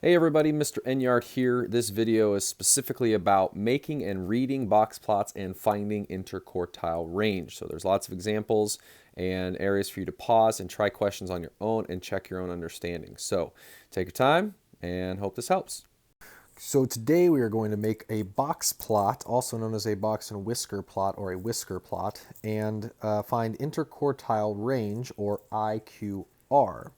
Hey everybody, Mr. Enyard here. This video is specifically about making and reading box plots and finding interquartile range. So there's lots of examples and areas for you to pause and try questions on your own and check your own understanding. So take your time and hope this helps. So today we are going to make a box plot, also known as a box and whisker plot or a whisker plot, and find interquartile range or IQR.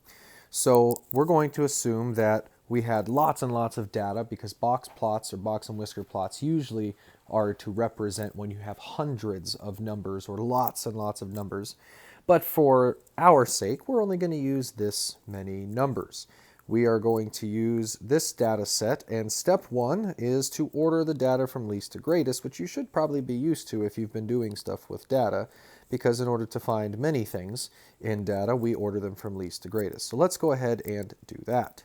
So we're going to assume that we had lots and lots of data because box plots or box and whisker plots usually are to represent when you have hundreds of numbers or lots and lots of numbers. But for our sake, we're only going to use this many numbers. We are going to use this data set, and step one is to order the data from least to greatest, which you should probably be used to if you've been doing stuff with data, because in order to find many things in data, we order them from least to greatest. So let's go ahead and do that.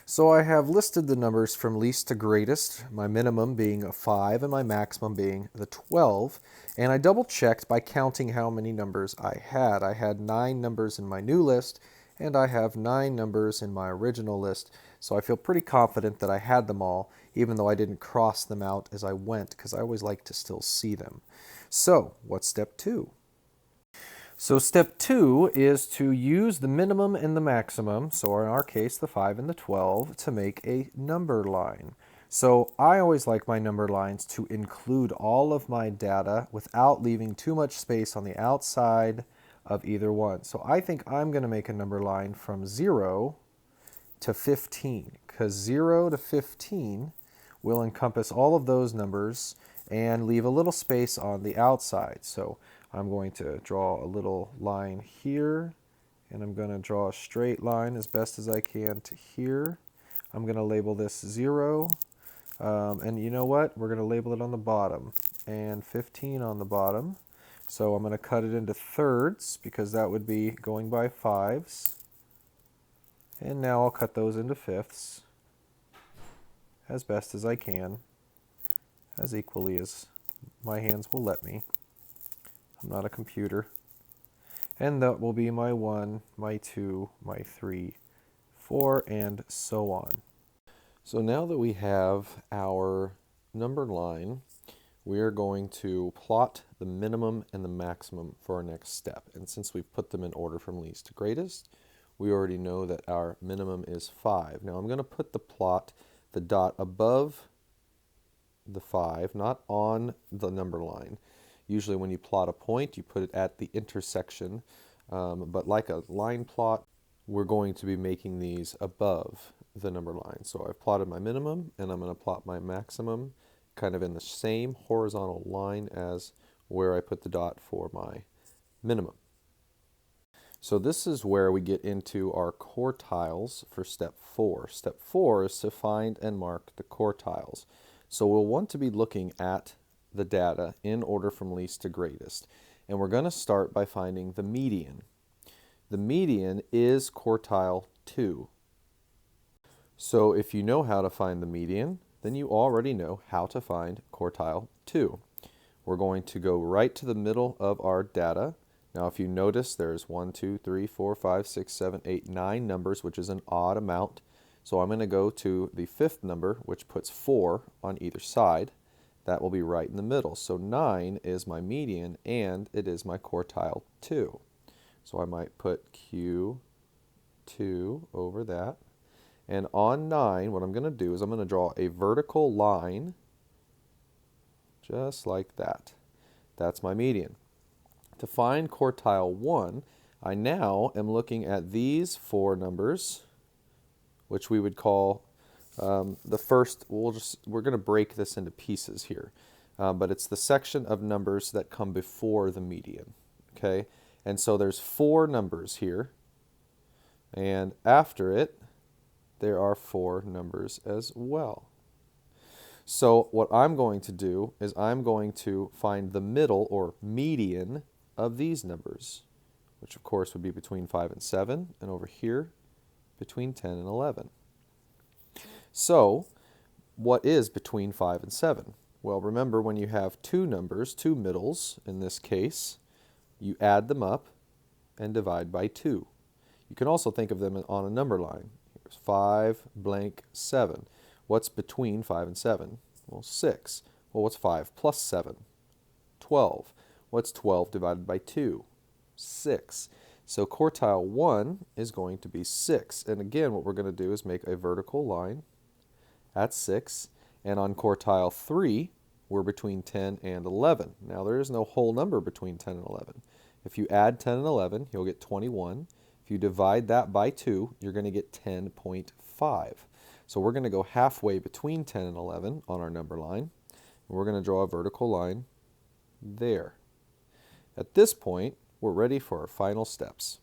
So I have listed the numbers from least to greatest, my minimum being a 5 and my maximum being the 12. And I double checked by counting how many numbers I had. I had 9 numbers in my new list, and I have 9 numbers in my original list. So I feel pretty confident that I had them all, even though I didn't cross them out as I went, because I always like to still see them. So what's step 2? So step 2 is to use the minimum and the maximum, so in our case the 5 and the 12, to make a number line. So I always like my number lines to include all of my data without leaving too much space on the outside of either one. So I think I'm going to make a number line from 0 to 15, because 0 to 15 will encompass all of those numbers and leave a little space on the outside. So I'm going to draw a little line here, and I'm going to draw a straight line as best as I can to here. I'm going to label this 0, and you know what? We're going to label it on the bottom, and 15 on the bottom. So I'm going to cut it into thirds, because that would be going by 5s. And now I'll cut those into fifths as best as I can, as equally as my hands will let me. I'm not a computer. And that will be my 1, my 2, my 3, 4, and so on. So now that we have our number line, we are going to plot the minimum and the maximum for our next step. And since we've put them in order from least to greatest, we already know that our minimum is 5. Now I'm going to put the dot above the 5, not on the number line. Usually when you plot a point, you put it at the intersection, but like a line plot, we're going to be making these above the number line. So I've plotted my minimum, and I'm going to plot my maximum kind of in the same horizontal line as where I put the dot for my minimum. So this is where we get into our quartiles for step 4. Step 4 is to find and mark the quartiles. So we'll want to be looking at the data in order from least to greatest. And we're going to start by finding the median. The median is quartile 2. So if you know how to find the median, then you already know how to find quartile 2. We're going to go right to the middle of our data. Now if you notice, there's 1, 2, 3, 4, 5, 6, 7, 8, 9 numbers, which is an odd amount. So I'm going to go to the 5th number, which puts 4 on either side. That will be right in the middle. So 9 is my median, and it is my quartile 2. So I might put Q2 over that. And on 9, what I'm going to do is I'm going to draw a vertical line, just like that. That's my median. To find quartile 1, I now am looking at these 4 numbers, which we would call the first. We're going to break this into pieces here, but it's the section of numbers that come before the median. Okay, and so there's 4 numbers here, and after it, there are 4 numbers as well. So what I'm going to do is I'm going to find the middle or median of these numbers, which of course would be between 5 and 7, and over here between 10 and 11. So what is between 5 and 7? Well, remember, when you have 2 numbers, 2 middles in this case, you add them up and divide by 2. You can also think of them on a number line. There's 5 blank 7. What's between 5 and 7? Well, 6. Well, what's 5 plus 7? 12. What's 12 divided by 2? 6. So quartile 1 is going to be 6. And again, what we're going to do is make a vertical line at 6. And on quartile 3, we're between 10 and 11. Now, there is no whole number between 10 and 11. If you add 10 and 11, you'll get 21. If you divide that by 2, you're going to get 10.5. So we're going to go halfway between 10 and 11 on our number line. And we're going to draw a vertical line there. At this point, we're ready for our final steps.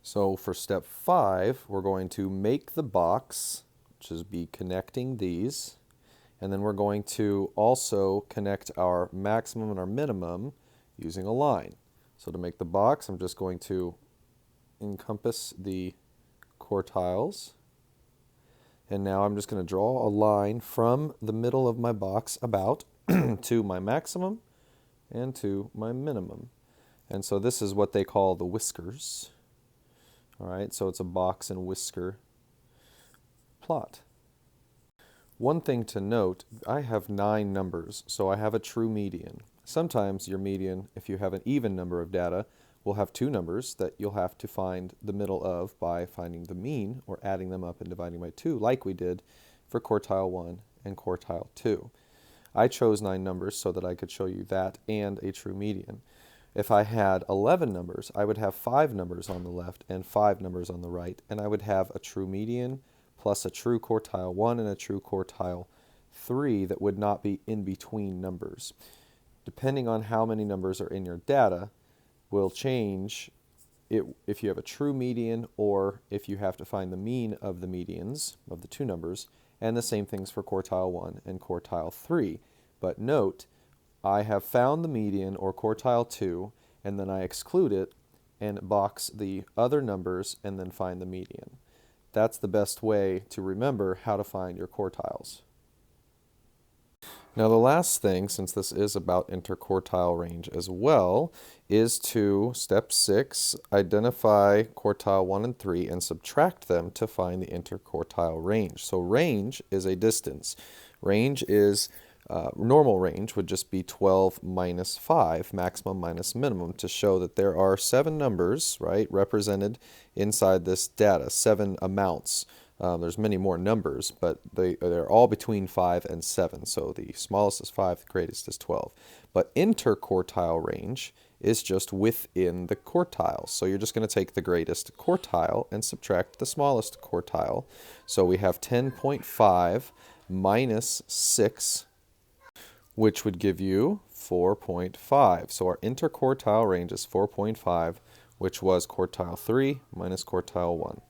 So for step 5, we're going to make the box, which is be connecting these. And then we're going to also connect our maximum and our minimum using a line. So to make the box, I'm just going to encompass the quartiles. And now I'm just going to draw a line from the middle of my box about to my maximum and to my minimum. And so this is what they call the whiskers. All right, so it's a box and whisker plot. One thing to note, I have 9 numbers, so I have a true median. Sometimes your median, if you have an even number of data, will have 2 numbers that you'll have to find the middle of by finding the mean or adding them up and dividing by 2, like we did for quartile 1 and quartile 2. I chose 9 numbers so that I could show you that and a true median. If I had 11 numbers, I would have 5 numbers on the left and 5 numbers on the right, and I would have a true median plus a true quartile 1 and a true quartile 3 that would not be in between numbers. Depending on how many numbers are in your data will change if you have a true median or if you have to find the mean of the medians of the 2 numbers, and the same things for quartile 1 and quartile 3. But note, I have found the median or quartile 2, and then I exclude it and box the other numbers and then find the median. That's the best way to remember how to find your quartiles. Now the last thing, since this is about interquartile range as well, is to step 6, identify quartile 1 and 3 and subtract them to find the interquartile range. So range is a distance. Range is normal range would just be 12 minus 5, maximum minus minimum, to show that there are 7 numbers, right, represented inside this data, 7 amounts. There's many more numbers, but they're all between 5 and 7. So the smallest is 5, the greatest is 12. But interquartile range is just within the quartiles. So you're just going to take the greatest quartile and subtract the smallest quartile. So we have 10.5 minus 6, which would give you 4.5. So our interquartile range is 4.5, which was quartile 3 minus quartile 1.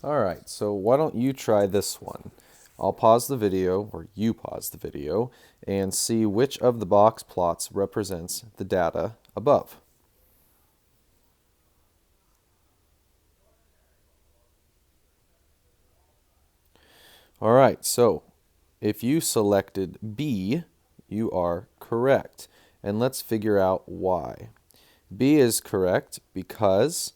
All right, so why don't you try this one? I'll pause the video, or you pause the video, and see which of the box plots represents the data above. All right, so if you selected B, you are correct. And let's figure out why. B is correct because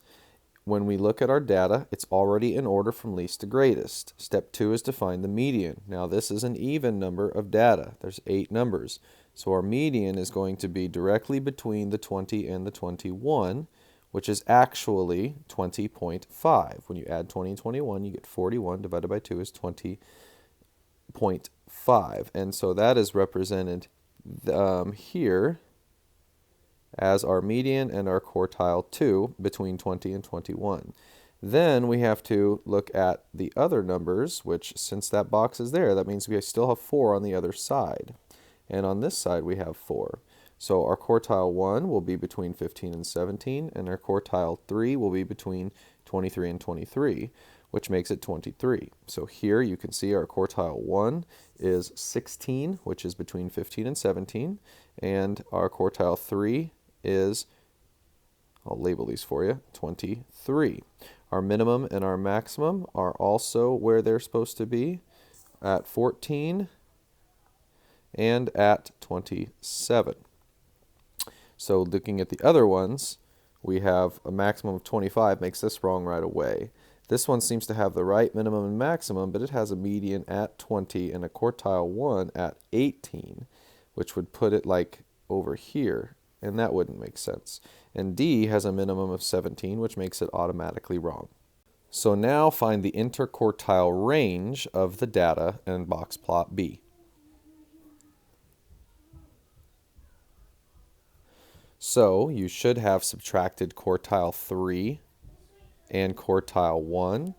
when we look at our data, it's already in order from least to greatest. Step 2 is to find the median. Now this is an even number of data. There's 8 numbers. So our median is going to be directly between the 20 and the 21, which is actually 20.5. When you add 20 and 21, you get 41 divided by 2 is 20.5. And so that is represented here as our median and our quartile 2 between 20 and 21. Then we have to look at the other numbers, which since that box is there, that means we still have 4 on the other side. And on this side we have 4. So our quartile 1 will be between 15 and 17, and our quartile 3 will be between 23 and 23, which makes it 23. So here you can see our quartile 1 is 16, which is between 15 and 17, and our quartile 3 is, I'll label these for you, 23. Our minimum and our maximum are also where they're supposed to be, at 14 and at 27. So looking at the other ones, we have a maximum of 25, makes this wrong right away. This one seems to have the right minimum and maximum, but it has a median at 20 and a quartile 1 at 18, which would put it like over here, and that wouldn't make sense. And D has a minimum of 17, which makes it automatically wrong. So now find the interquartile range of the data in box plot B. So you should have subtracted quartile 3 and quartile 1.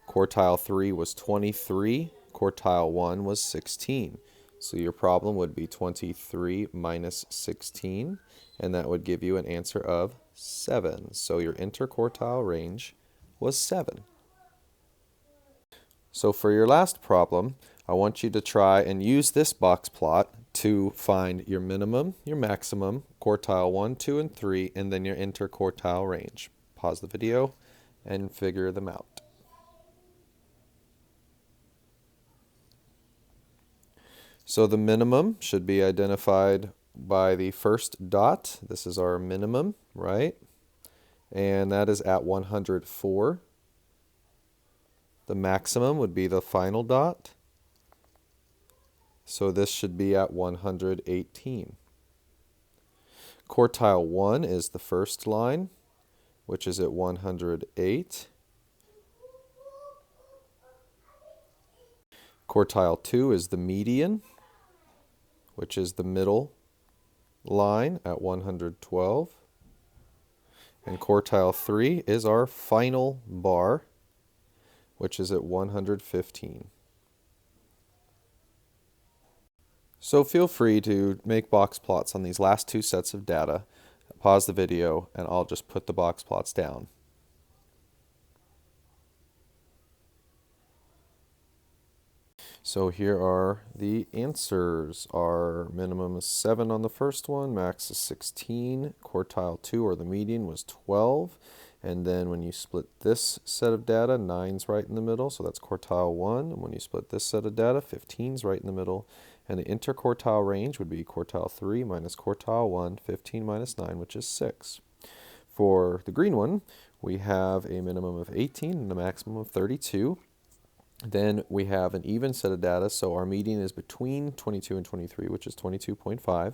Quartile 3 was 23, quartile 1 was 16. So your problem would be 23 minus 16, and that would give you an answer of 7. So your interquartile range was 7. So for your last problem, I want you to try and use this box plot to find your minimum, your maximum, quartile 1, 2, and 3, and then your interquartile range. Pause the video and figure them out. So the minimum should be identified by the first dot. This is our minimum, right? And that is at 104. The maximum would be the final dot. So this should be at 118. Quartile 1 is the first line, which is at 108. Quartile 2 is the median, which is the middle line at 112. And quartile 3 is our final bar, which is at 115. So feel free to make box plots on these last two sets of data. Pause the video and I'll just put the box plots down. So here are the answers. Our minimum is 7 on the first one, max is 16, quartile 2 or the median was 12, and then when you split this set of data, 9's right in the middle, so that's quartile 1, and when you split this set of data, 15's right in the middle, and the interquartile range would be quartile 3 minus quartile 1, 15 minus 9, which is 6. For the green one, we have a minimum of 18 and a maximum of 32. Then we have an even set of data, so our median is between 22 and 23, which is 22.5,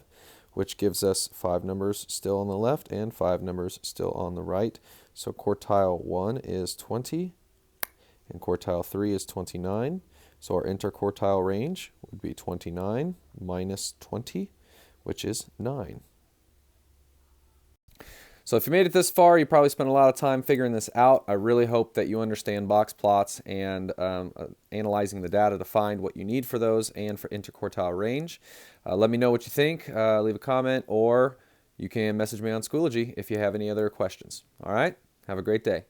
which gives us 5 numbers still on the left and 5 numbers still on the right. So quartile 1 is 20, and quartile 3 is 29. So our interquartile range would be 29 minus 20, which is 9. So if you made it this far, you probably spent a lot of time figuring this out. I really hope that you understand box plots and analyzing the data to find what you need for those and for interquartile range. Let me know what you think. Leave a comment, or you can message me on Schoology if you have any other questions. All right? Have a great day.